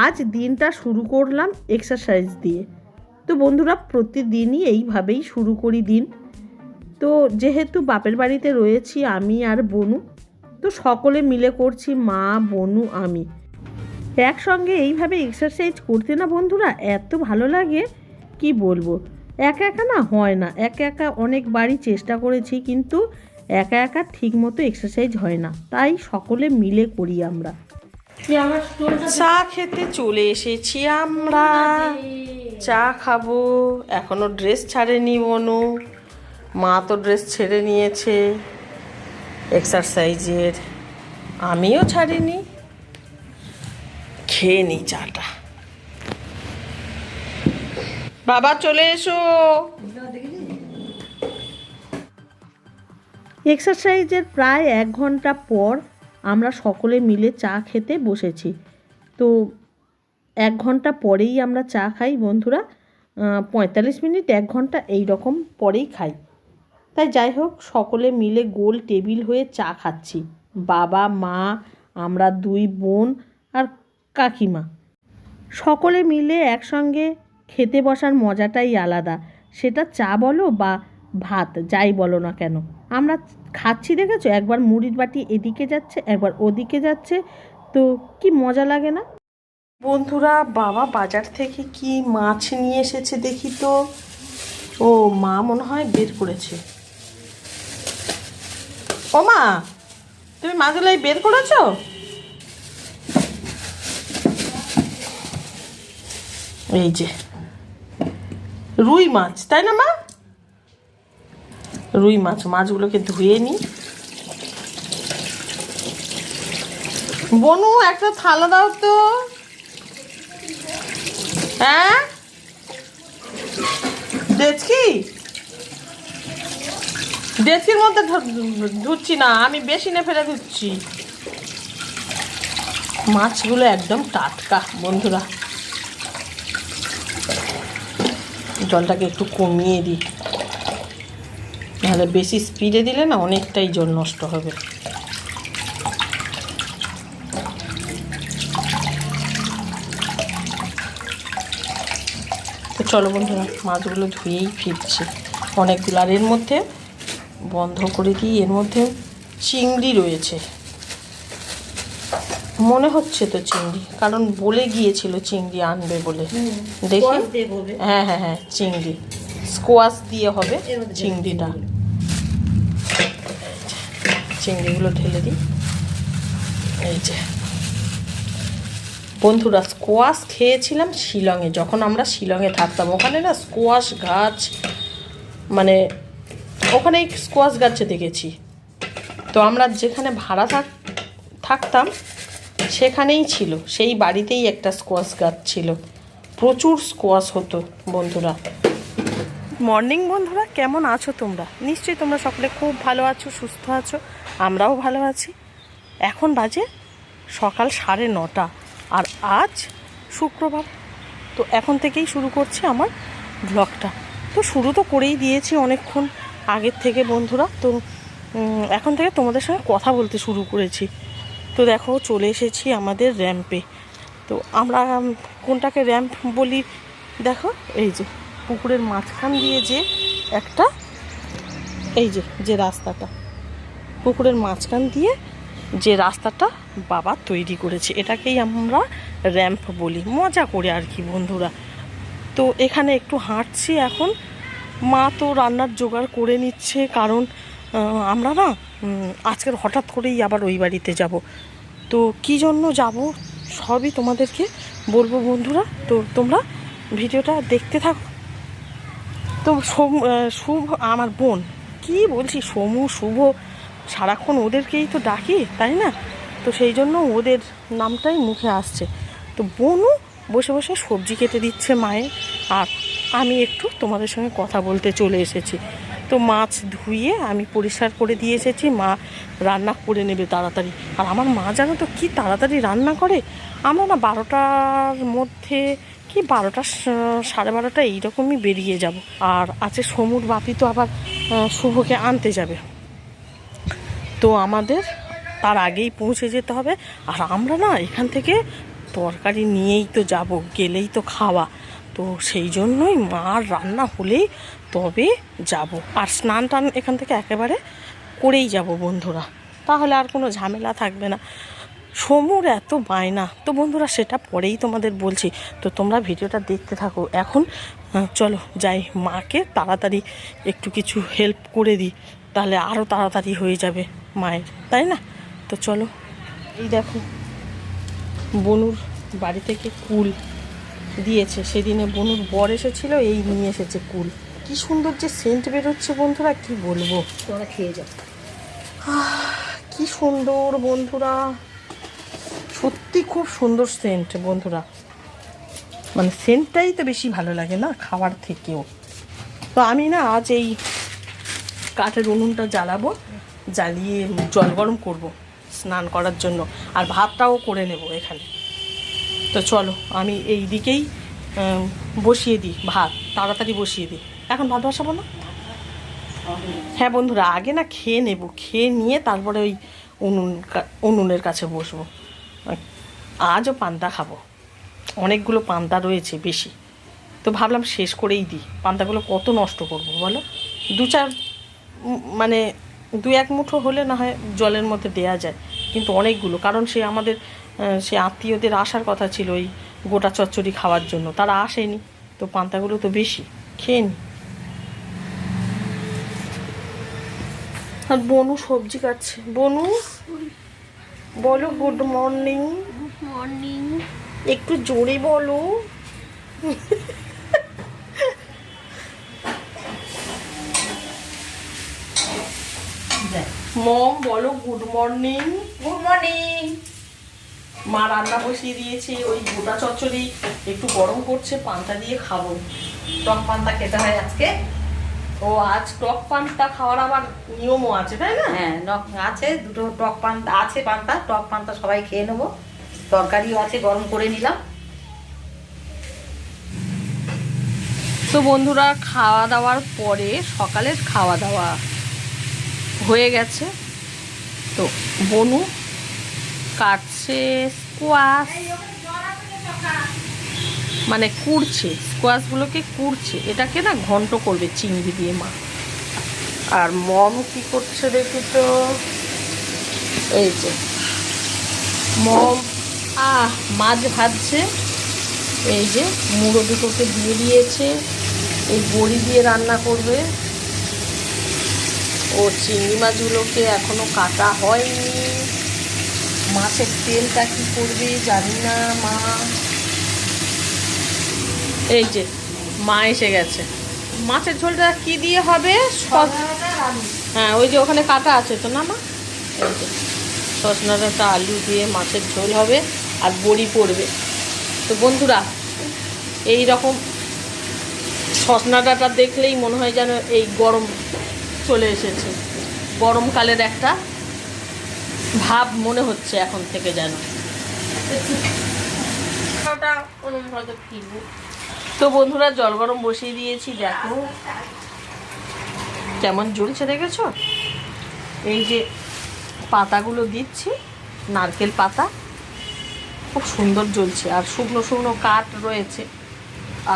আজ দিনটা শুরু করলাম এক্সারসাইজ দিয়ে। তো বন্ধুরা, প্রতিদিনই এইভাবেই শুরু করি দিন। তো যেহেতু বাপের বাড়িতে রয়েছি আমি আর বনু, তো সকলে মিলে করছি, মা, বনু, আমি একসঙ্গে এইভাবে এক্সারসাইজ করতে না বন্ধুরা এত ভালো লাগে কি বলবো। একা একা না হয় না, একা একা অনেকবারই চেষ্টা করেছি, কিন্তু একা একা ঠিক মতো এক্সারসাইজ হয় না, তাই সকলে মিলে করি আমরা। চা খেতে চলে এসেছি আমরা, চা খাবো। এখনো ড্রেস ছাড়েনি বনু, মা তো ড্রেস ছেড়ে নিয়েছে এক্সারসাইজের, আমিও ছাড়িনি। খেয়ে নিই চাটা। বাবা চলে এসো। এক্সারসাইজের প্রায় 1 ঘন্টা পর আমরা সকলে মিলে চা খেতে বসেছি। তো 1 ঘন্টা পরেই আমরা চা খাই বন্ধুরা, 45 মিনিট 1 ঘন্টা এই রকম পরেই খাই। তাই যাই হোক, সকলে মিলে গোল টেবিল হয়ে চা খাচ্ছি, বাবা, মা, আমরা 2 বোন আর কাকিমা। সকলে মিলে একসঙ্গে খেতে বসার মজাটাই আলাদা, সেটা চা বলো বা ভাত যাই বলো না কেন। আমরা খাচ্ছি দেখেছো, একবার মুড়ির বাটি এদিকে যাচ্ছে একবার ওদিকে যাচ্ছে, তো কি মজা লাগে না বন্ধুরা। বাবা বাজার থেকে কি মাছ নিয়ে এসেছে দেখি তো। ও মা মনে হয় বের করেছে। ও মা, তুমি মাছগুলো বের করেছো? এই যে রুই মাছ, তাই না মা? রুই মাছ, মাছগুলোকে ধুয়ে নিই। বনু একটা থালা দাও তো। হ্যাঁ ডেচকির মধ্যে ধুচ্ছি না আমি, বেসিনে ফেলে ধুচ্ছি। মাছগুলো একদম টাটকা বন্ধুরা। জলটাকে একটু কমিয়ে দিই, নাহলে বেশি স্পিডে দিলে না অনেকটাই জল নষ্ট হবে। তো চলো বন্ধুরা, মাছগুলো ধুয়েই ফিরছি অনেকগুলো। আর এর মধ্যে বন্ধ করে দিই, এর মধ্যে চিংড়ি রয়েছে মনে হচ্ছে তো, চিংড়ি, কারণ বলে গিয়েছিল চিংড়ি আনবে বলে। দেখি, হ্যাঁ হ্যাঁ হ্যাঁ, চিংড়ি স্কোয়াশ দিয়ে হবে চিংড়িটা। চিংড়িগুলো ঢেলে দিই। এই যে বন্ধুরা, স্কোয়াশ খেয়েছিলাম শিলংয়ে, যখন আমরা শিলংয়ে থাকতাম। ওখানে না স্কোয়াশ গাছ, মানে ওখানে স্কোয়াশ গাছে দেখেছি। তো আমরা যেখানে ভাড়া থাকতাম সেখানেই ছিল, সেই বাড়িতেই একটা স্কোয়াশ গাছ ছিল, প্রচুর স্কোয়াশ হতো বন্ধুরা। মর্নিং বন্ধুরা, কেমন আছো তোমরা? নিশ্চয়ই তোমরা সকলে খুব ভালো আছো, সুস্থ আছো, আমরাও ভালো আছি। এখন বাজে সকাল 9:30, আর আজ শুক্রবার। তো এখন থেকেই শুরু করছি আমার ব্লগটা। তো শুরু তো করেই দিয়েছি অনেকক্ষণ আগের থেকে বন্ধুরা। তো এখন থেকে তোমাদের সঙ্গে কথা বলতে শুরু করেছি। তো দেখো, চলে এসেছি আমাদের র্যাম্পে। তো আমরা কোনটাকে র্যাম্প বলি দেখো, এই যে পুকুরের মাঝখান দিয়ে যে একটা, এই যে রাস্তাটা, পুকুরের মাঝখান দিয়ে যে রাস্তাটা বাবা তৈরি করেছে, এটাকেই আমরা র্যাম্প বলি, মজা করে আর কি বন্ধুরা। তো এখানে একটু হাঁটছি এখন। মা তো রান্নার জোগাড় করে নিচ্ছে, কারণ আমরা না আজকের হঠাৎ করেই আবার ওই বাড়িতে যাব। তো কী জন্য যাব সবই তোমাদেরকে বলবো বন্ধুরা। তো তোমরা ভিডিওটা দেখতে থাকো। তো শুভ আমার বোন, কি বলছি, সমু, শুভ, সারাক্ষণ ওদেরকেই তো ডাকি, তাই না? তো সেই জন্য ওদের নামটাই মুখে আসছে। তো বোনও বসে বসে সবজি কেটে দিচ্ছে মায়ের, আর আমি একটু তোমাদের সঙ্গে কথা বলতে চলে এসেছি। তো মাছ ধুয়ে আমি পরিষ্কার করে দিয়ে এসেছি, মা রান্না করে নেবে তাড়াতাড়ি। আর আমার মা জানো তো কি তাড়াতাড়ি রান্না করে। আমরা না 12টার মধ্যে কি 12টা 12:30 এইরকমই বেরিয়ে যাব। আর আছে সমুর বাপি তো আবার শুভকে আনতে যাবে, তো আমাদের তার আগেই পৌঁছে যেতে হবে। আর আমরা না এখান থেকে তরকারি নিয়েই তো যাব, গেলেই তো খাওয়া, তো সেই জন্যই মার রান্না হলেই তবে যাব। আর স্নান টান এখান থেকে একেবারে করেই যাব বন্ধুরা, তাহলে আর কোনো ঝামেলা থাকবে না। সমুর এত বায়না, তো বন্ধুরা সেটা পরেই তোমাদের বলছি, তো তোমরা ভিডিওটা দেখতে থাকো। এখন চলো যাই, মাকে তাড়াতাড়ি একটু কিছু হেল্প করে দিই, তাহলে আরও তাড়াতাড়ি হয়ে যাবে মায়ের, তাই না? তো চলো। এই দেখো বনুর বাড়ি থেকে কুল দিয়েছে, সেদিনে বনুর বর এসেছিল, এই নিয়ে এসেছে কুল। কি সুন্দর যে সেন্ট বেরোচ্ছে বন্ধুরা, কি বলবো, তোমরা খেয়ে যাও। কি সুন্দর বন্ধুরা, সত্যি খুব সুন্দর সেন্ট বন্ধুরা, মানে সেন্টটাই তো বেশি ভালো লাগে না খাবার থেকেও। তো আমি না আজ এই কাঠের উনুনটা জ্বালাবো, জ্বালিয়ে জল গরম করব স্নান করার জন্য, আর ভাতটাও করে নেব এখানে। তো চলো আমি এই দিকেই বসিয়ে দিই ভাত, তাড়াতাড়ি বসিয়ে দিই। এখন ভাত বসাবো না? হ্যাঁ বন্ধুরা, আগে না খেয়ে নেব, খেয়ে নিয়ে তারপরে ওই উনুনের কাছে বসবো। আজও পান্তা খাবো, অনেকগুলো পান্তা রয়েছে বেশি, তো ভাবলাম শেষ করেই দিই। পান্তাগুলো কত নষ্ট করব বলো, মানে 2-1 মুঠো হলে না হয় জলের মধ্যে দেয়া যায়, কিন্তু অনেকগুলো, কারণ সে আমাদের সে আত্মীয়দের আসার কথা ছিল ওই গোটা চচ্চড়ি খাওয়ার জন্য, তারা আসেনি, তো পান্তাগুলো তো বেশি, খেয়ে নি। আর বনু সবজি কাটছে। বনু বলো গুড মর্নিং। Good morning. একটু জোরে বলো। মম বলো গুড মর্নিং। Good morning. মা রান্না বসিয়ে দিয়েছে, ওই গোটা চচ্চড়ি একটু গরম করছে, পান্তা দিয়ে খাবো। টক পান্তা খেতে হয় আজকে। ও আজ টক পান্তা খাওয়ার আবার নিয়মও আছে, তাই না? হ্যাঁ, আছে দুটো টক পান্তা আছে, পান্তা টক পান্তা সবাই খেয়ে নেবো। তরকারিও আছে, গরম করে নিলাম। তো বন্ধুরা খাওয়া দাওয়ার পরে সকালের খাওয়া দাওয়া হয়ে গেছে, তো বনু কাটছে স্কোয়াশ, মানে কুড়ছে স্কোয়াশগুলোকে, কুড়ছে, এটাকে না ঘন্ট করবে চিংড়ি দিয়ে মা। আর মম কি করছে দেখি তো, এই যে মম মাছ ভাজছে, এই যে মুড়ো দুটোকে দিয়ে দিয়েছে, এই বড়ি দিয়ে রান্না করবে। ও চিংড়ি মাছগুলোকে এখনো কাটা হয়নি, মাছের তেলটা কি করবে জানি না মা। এই যে মা এসে গেছে, মাছের ঝোলটা কি দিয়ে হবে? হ্যাঁ ওই যে ওখানে কাটা আছে তো না মা, এই যে সজনা ডাঁটা আলু দিয়ে মাছের ঝোল হবে, আর বড়ি পড়বে। তো বন্ধুরা এই রকম সজনা ডাঁটা দেখলেই মনে হয় যেন এই গরম চলে এসেছে, গরমকালের একটা ভাব মনে হচ্ছে এখন থেকে যেন। তো বন্ধুরা জল গরম বসিয়ে দিয়েছি, দেখো কেমন জ্বলছে দেখেছো। এই যে পাতাগুলো দিচ্ছি, নারকেল পাতা, খুব সুন্দর জ্বলছে, আর শুকনো শুকনো কাঠ রয়েছে।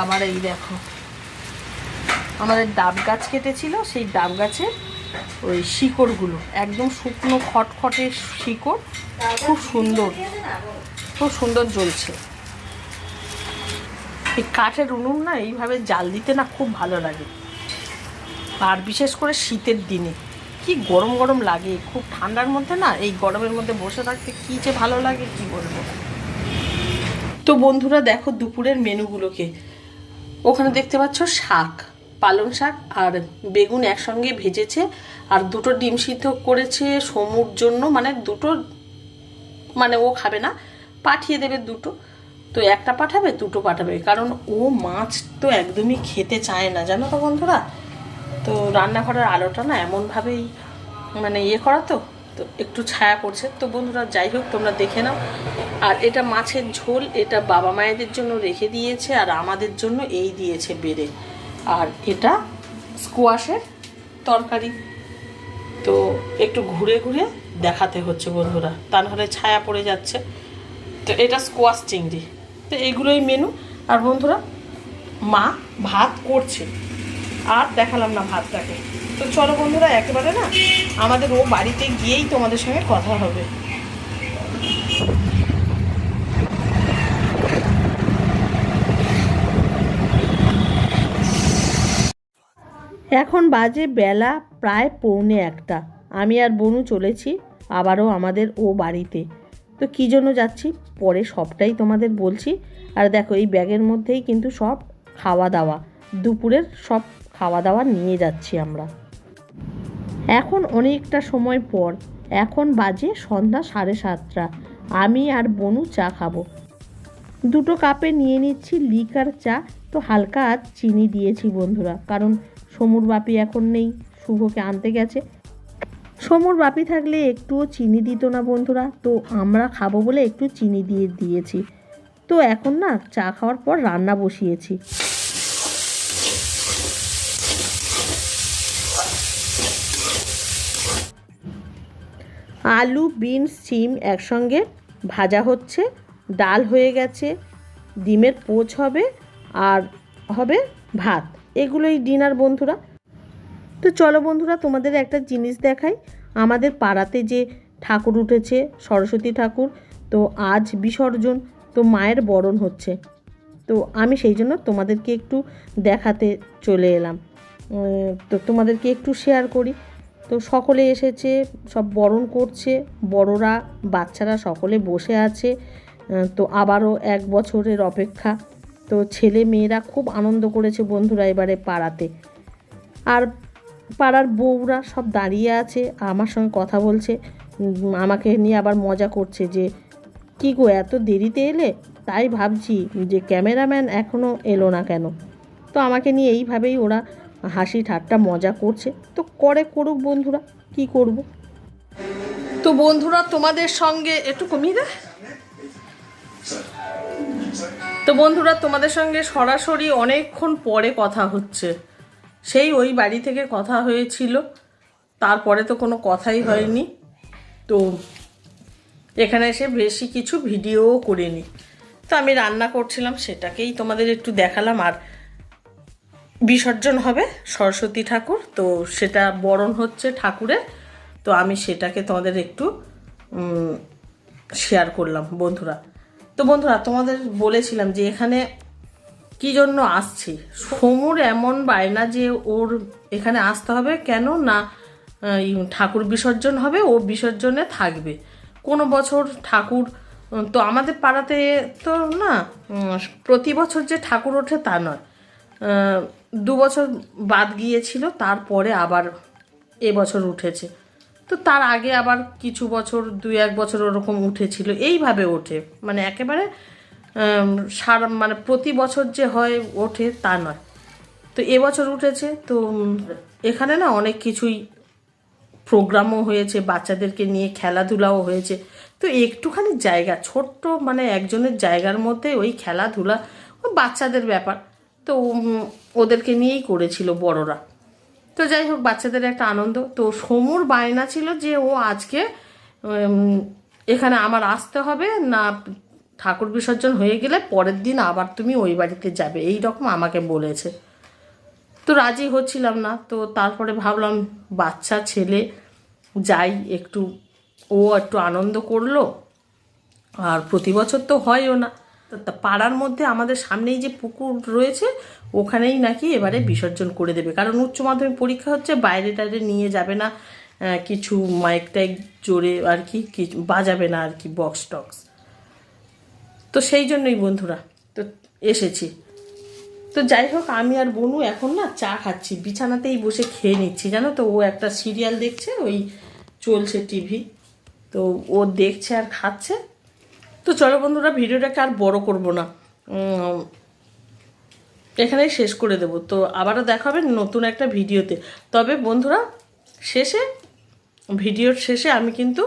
আবার এই দেখো আমাদের ডাব গাছ কেটেছিল, সেই ডাব গাছের ওই শিকড়গুলো একদম শুকনো খটখটে শিকড়, খুব সুন্দর, খুব সুন্দর জ্বলছে। এই কাঠের উনুন না এইভাবে জাল দিতে না খুব ভালো লাগে, আর বিশেষ করে শীতের দিনে কি গরম গরম লাগে, খুব ঠান্ডার মধ্যে না এই গরমের মধ্যে বসে থাকতে কি যে ভালো লাগে কি বলবো। তো বন্ধুরা দেখো দুপুরের মেনুগুলোকে, ওখানে দেখতে পাচ্ছ শাক, পালং শাক আর বেগুন একসঙ্গে ভেজেছে, আর দুটো ডিম সিদ্ধ করেছে সমুর জন্য, মানে দুটো, মানে ও খাবে না, পাঠিয়ে দেবে দুটো, তো একটা পাঠাবে দুটো পাঠাবে, কারণ ও মাছ তো একদমই খেতে চায় না জানো তো বন্ধুরা। তো রান্নাঘরের আলোটা না এমনভাবেই মানে করা, তো তো একটু ছায়া পড়ছে। তো বন্ধুরা যাই হোক তোমরা দেখে নাও। আর এটা মাছের ঝোল, এটা বাবা মায়েদের জন্য রেখে দিয়েছে, আর আমাদের জন্য এই দিয়েছে বেড়ে। আর এটা স্কোয়াশের তরকারি, তো একটু ঘুরে ঘুরে দেখাতে হচ্ছে বন্ধুরা, তা নাহলে ছায়া পড়ে যাচ্ছে। তো তো এটা স্কোয়াশ চিংড়ি। তো এইগুলোই মেনু। আর বন্ধুরা মা ভাত করছে, আর দেখালাম না ভাতটাকে। তো চলো বন্ধুরা, একেবারে না আমাদের ও বাড়িতে গিয়েই তোমাদের সঙ্গে কথা হবে। এখন বাজে বেলা প্রায় 1:45। আমি আর বনু চলেছি আবারও আমাদের ও বাড়িতে। তো কী জন্য যাচ্ছি পরে সবটাই তোমাদের বলছি। আর দেখো এই ব্যাগের মধ্যেই কিন্তু সব খাওয়া দাওয়া, দুপুরের সব খাওয়া দাওয়া নিয়ে যাচ্ছি আমরা। এখন অনেকটা সময় পর, এখন বাজে সন্ধ্যা 7:30। আমি আর বনু চা খাবো। 2 কাপে নিয়ে নিচ্ছি লিকার চা। তো হালকা আর চিনি দিয়েছি বন্ধুরা, কারণ সমুর বাপি এখন নেই, শুভকে আনতে গেছে। সমুর বাপি থাকলে একটুও চিনি দিত না বন্ধুরা, তো আমরা খাবো বলে একটু চিনি দিয়ে দিয়েছি। তো এখন না চা খাওয়ার পর রান্না বসিয়েছি। আলু, বিনস, সিম একসঙ্গে ভাজা হচ্ছে, ডাল হয়ে গেছে, ডিমের পোচ হবে, আর হবে ভাত। এগুলোই ডিনার বন্ধুরা। তো চলো বন্ধুরা, তোমাদের একটা জিনিস দেখাই। আমাদের পাড়াতে যে ঠাকুর উঠেছে, সরস্বতী ঠাকুর, তো আজ বিসর্জন, তো মায়ের বরণ হচ্ছে। তো আমি সেই জন্য তোমাদেরকে একটু দেখাতে চলে এলাম। তো তোমাদেরকে একটু শেয়ার করি। তো সকলে এসেছে, সব বরণ করছে, বড়রা বাচ্চারা সকলে বসে আছে। তো আবারও 1 বছরের অপেক্ষা। তো ছেলে মেয়েরা খুব আনন্দ করেছে বন্ধুরা এবারে পাড়াতে। আর পাড়ার বউরা সব দাঁড়িয়ে আছে, আমার সঙ্গে কথা বলছে, আমাকে নিয়ে আবার মজা করছে যে কী গো এত দেরিতে এলে, তাই ভাবছি যে ক্যামেরাম্যান এখনও এলো না কেন। তো আমাকে নিয়ে এইভাবেই ওরা হাসি ঠাট্টা মজা করছে। তো করুক বন্ধুরা, কি করব। তো বন্ধুরা তোমাদের সঙ্গে একটু কমিয়ে দে। তো বন্ধুরা তোমাদের সঙ্গে সরাসরি অনেকক্ষণ পরে কথা হচ্ছে। সেই ওই বাড়ি থেকে কথা হয়েছিল, তারপরে তো কোনো কথাই হয়নি। তো এখানে এসে বেশি কিছু ভিডিওও করিনি। তো আমি রান্না করছিলাম, সেটাকেই তোমাদের একটু দেখালাম। আর বিসর্জন হবে সরস্বতী ঠাকুর, তো সেটা বরণ হচ্ছে ঠাকুরের। তো আমি সেটাকে তোমাদের একটু শেয়ার করলাম বন্ধুরা। তো বন্ধুরা তোমাদের বলেছিলাম যে এখানে কী জন্য আসছি। সমুর এমন বায়না যে ওর এখানে আসতে হবে, কেন না ঠাকুর বিসর্জন হবে, ও বিসর্জনে থাকবে। কোনো বছর ঠাকুর, তো আমাদের পাড়াতে তো না প্রতি বছর যে ঠাকুর ওঠে তা নয়, 2 বছর বাদ গিয়েছিল, তারপরে আবার এবছর উঠেছে। তো তার আগে আবার কিছু বছর 2-1 বছর ওরকম উঠেছিল। এইভাবে ওঠে, মানে একেবারে মানে প্রতি বছর যে হয় ওঠে তা নয়। তো এবছর উঠেছে। তো এখানে না অনেক কিছুই প্রোগ্রামও হয়েছে, বাচ্চাদেরকে নিয়ে খেলাধুলাও হয়েছে। তো একটুখানি জায়গা ছোট্ট, মানে একজনের জায়গার মধ্যে ওই খেলাধুলা, ওই বাচ্চাদের ব্যাপার। তো ওদেরকে নিয়েই করেছিল বড়রা। তো যাই হোক, বাচ্চাদের একটা আনন্দ। তো সমুর বায়না ছিল যে ও আজকে এখানে আমার আসতে হবে না, ঠাকুর বিসর্জন হয়ে গেলে পরের দিন আবার তুমি ওই বাড়িতে যাবে, এই রকম আমাকে বলেছে। তো রাজি হচ্ছিলাম না। তো তারপরে ভাবলাম বাচ্চা ছেলে, যাই একটু, ও একটু আনন্দ করলো। আর প্রতি বছর তো হয়ও না। তো পাড়ার মধ্যে আমাদের সামনেই যে পুকুর রয়েছে, ওখানেই নাকি এবারে বিসর্জন করে দেবে। কারণ উচ্চ মাধ্যমিক পরীক্ষা হচ্ছে, বাইরে টাইরে নিয়ে যাবে না, কিছু মাইক টাইক জোরে আর কি বাজাবে না আর কি, বক্স টক্স। তো সেই জন্যই বন্ধুরা তো এসেছি। তো যাই হোক, আমি আর বনু এখন না চা খাচ্ছি, বিছানাতেই বসে খেয়ে নিচ্ছি জানো তো। ও একটা সিরিয়াল দেখছে, ওই চলছে টিভি, তো ও দেখছে আর খাচ্ছে। তো চলো বন্ধুরা, ভিডিওটাকে আর বড় করব না, এখানেই শেষ করে দেব। তো আবারও দেখা হবে নতুন একটা ভিডিওতে। তবে বন্ধুরা ভিডিওর শেষে আমি কিন্তু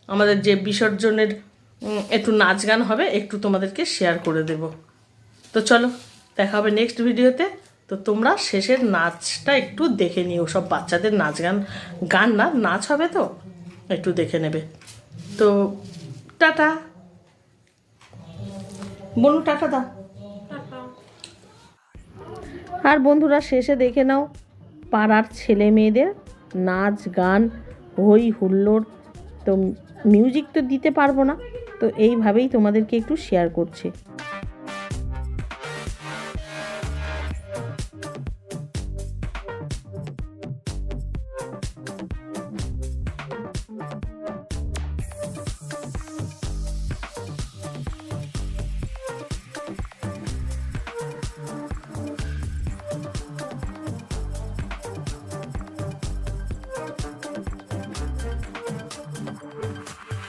আমাদের যে বিসর্জনের একটু নাচ গান হবে, একটু তোমাদেরকে শেয়ার করে দেব। তো চলো দেখা হবে নেক্সট ভিডিওতে। তো তোমরা শেষের নাচটা একটু দেখে নিও, সব বাচ্চাদের নাচ গান না নাচ হবে, তো একটু দেখে নেবে। তো টাটা। বনু টাটা দাও। আর বন্ধুরা শেষে দেখে নাও পাড়ার ছেলে মেয়েদের নাচ গান, হই হুল্লোড়। তো মিউজিক তো দিতে পারবো না, তো এইভাবেই তোমাদেরকে একটু শেয়ার করছি।